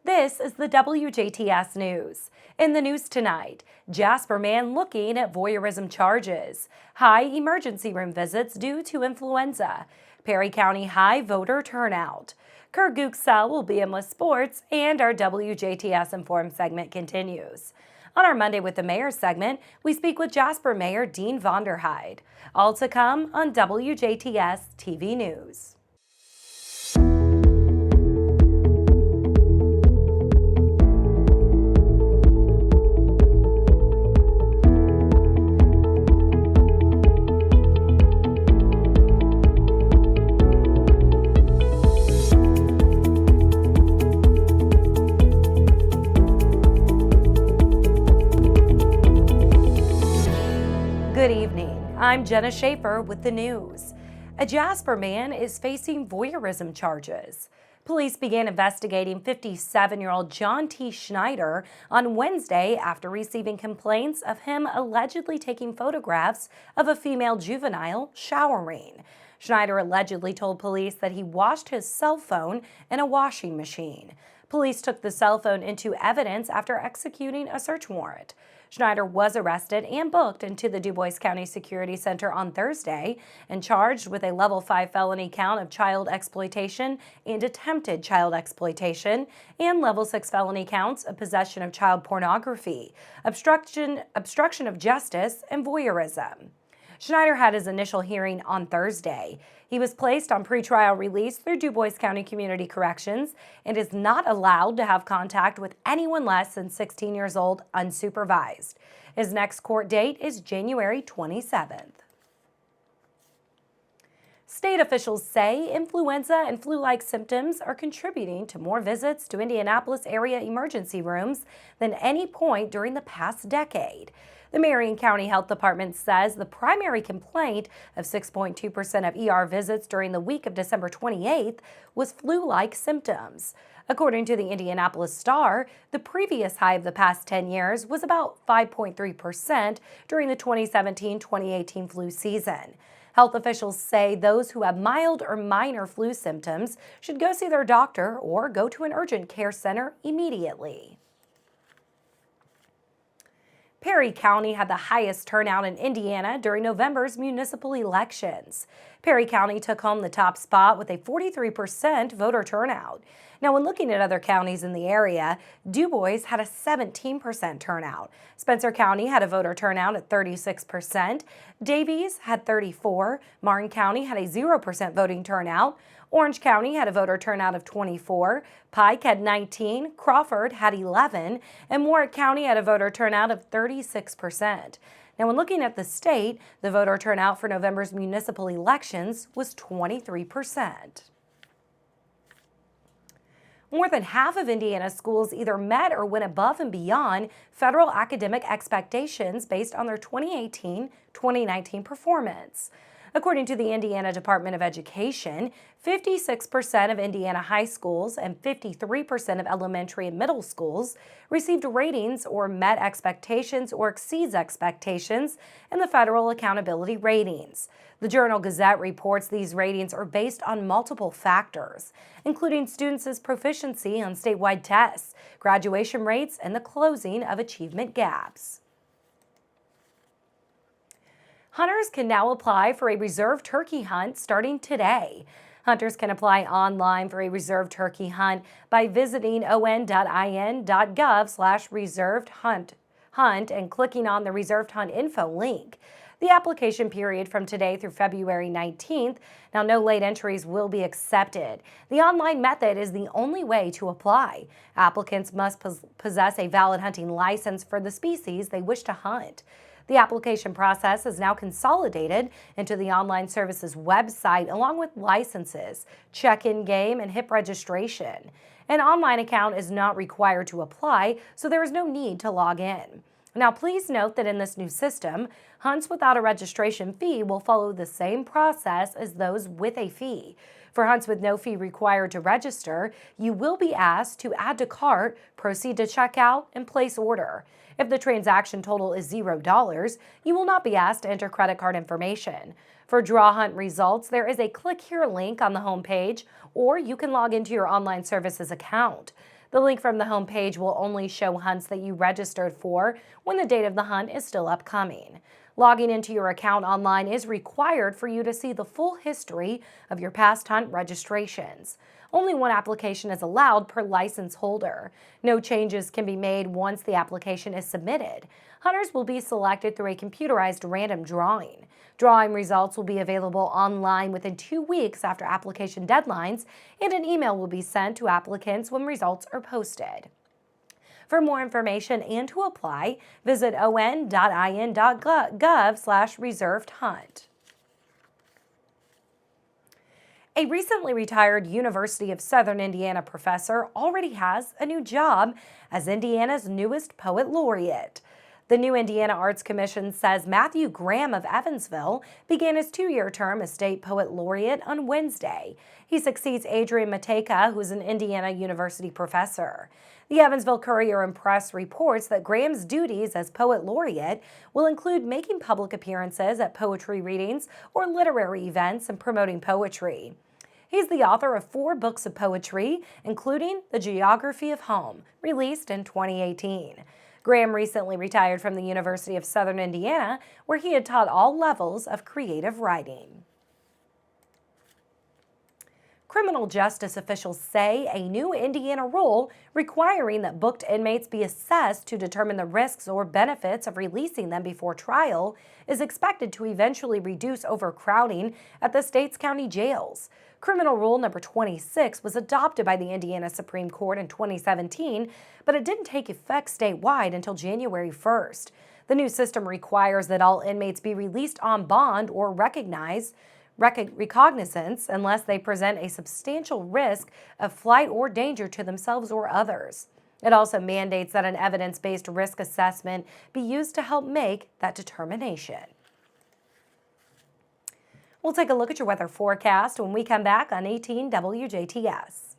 This is the WJTS News. In the news tonight, Jasper Man looking at voyeurism charges, high emergency room visits due to influenza, Perry County high voter turnout. Kurt Gooksell will be in with sports, and our WJTS Informed segment continues. On our Monday with the Mayor segment, we speak with Jasper Mayor Dean Vonderheide. All to come on WJTS TV News. Good evening. I'm Jenna Schaffer with the news. A Jasper man is facing voyeurism charges. Police began investigating 57-year-old John T. Schneider on Wednesday after receiving complaints of him allegedly taking photographs of a female juvenile showering. Schneider allegedly told police that he washed his cell phone in a washing machine. Police took the cell phone into evidence after executing a search warrant. Schneider was arrested and booked into the Du Bois County Security Center on Thursday and charged with a level 5 felony count of child exploitation and attempted child exploitation and level 6 felony counts of possession of child pornography, obstruction of justice, and voyeurism. Schneider had his initial hearing on Thursday. He was placed on pretrial release through Du Bois County Community Corrections and is not allowed to have contact with anyone less than 16 years old unsupervised. His next court date is January 27th. State officials say influenza and flu-like symptoms are contributing to more visits to Indianapolis area emergency rooms than any point during the past decade. The Marion County Health Department says the primary complaint of 6.2% of ER visits during the week of December 28th was flu-like symptoms. According to the Indianapolis Star, the previous high of the past 10 years was about 5.3% during the 2017-2018 flu season. Health officials say those who have mild or minor flu symptoms should go see their doctor or go to an urgent care center immediately. Perry County had the highest turnout in Indiana during November's municipal elections. Perry County took home the top spot with a 43% voter turnout. Now, when looking at other counties in the area, Du Bois had a 17% turnout. Spencer County had a voter turnout at 36%. Davies had 34%. Martin County had a 0% voting turnout. Orange County had a voter turnout of 24%, Pike had 19%, Crawford had 11%, and Warwick County had a voter turnout of 36%. Now, when looking at the state, the voter turnout for November's municipal elections was 23%. More than half of Indiana's schools either met or went above and beyond federal academic expectations based on their 2018-2019 performance. According to the Indiana Department of Education, 56% of Indiana high schools and 53% of elementary and middle schools received ratings or met expectations or exceeds expectations in the federal accountability ratings. The Journal-Gazette reports these ratings are based on multiple factors, including students' proficiency on statewide tests, graduation rates, and the closing of achievement gaps. Hunters can now apply for a reserve turkey hunt starting today. Hunters can apply online for a reserve turkey hunt by visiting on.in.gov/reservedhunt and clicking on the reserved hunt info link. The application period from today through February 19th. Now, no late entries will be accepted. The online method is the only way to apply. Applicants must possess a valid hunting license for the species they wish to hunt. The application process is now consolidated into the online services website along with licenses, check-in game, and HIP registration. An online account is not required to apply, so there is no need to log in. Now, please note that in this new system, hunts without a registration fee will follow the same process as those with a fee. For hunts with no fee required to register, you will be asked to add to cart, proceed to checkout, and place order. If the transaction total is $0, you will not be asked to enter credit card information. For draw hunt results, there is a click here link on the home page, or you can log into your online services account. The link from the homepage will only show hunts that you registered for when the date of the hunt is still upcoming. Logging into your account online is required for you to see the full history of your past hunt registrations. Only one application is allowed per license holder. No changes can be made once the application is submitted. Hunters will be selected through a computerized random drawing. Drawing results will be available online within 2 weeks after application deadlines, and an email will be sent to applicants when results are posted. For more information and to apply, visit on.in.gov/reservedhunt. A recently retired University of Southern Indiana professor already has a new job as Indiana's newest poet laureate. The new Indiana Arts Commission says Matthew Graham of Evansville began his 2-year term as state poet laureate on Wednesday. He succeeds Adrian Mateka, who is an Indiana University professor. The Evansville Courier and Press reports that Graham's duties as poet laureate will include making public appearances at poetry readings or literary events and promoting poetry. He's the author of 4 books of poetry, including The Geography of Home, released in 2018. Graham recently retired from the University of Southern Indiana, where he had taught all levels of creative writing. Criminal justice officials say a new Indiana rule requiring that booked inmates be assessed to determine the risks or benefits of releasing them before trial is expected to eventually reduce overcrowding at the state's county jails. Criminal Rule number 26 was adopted by the Indiana Supreme Court in 2017, but it didn't take effect statewide until January 1st. The new system requires that all inmates be released on bond or recognizance unless they present a substantial risk of flight or danger to themselves or others. It also mandates that an evidence-based risk assessment be used to help make that determination. We'll take a look at your weather forecast when we come back on 18 WJTS.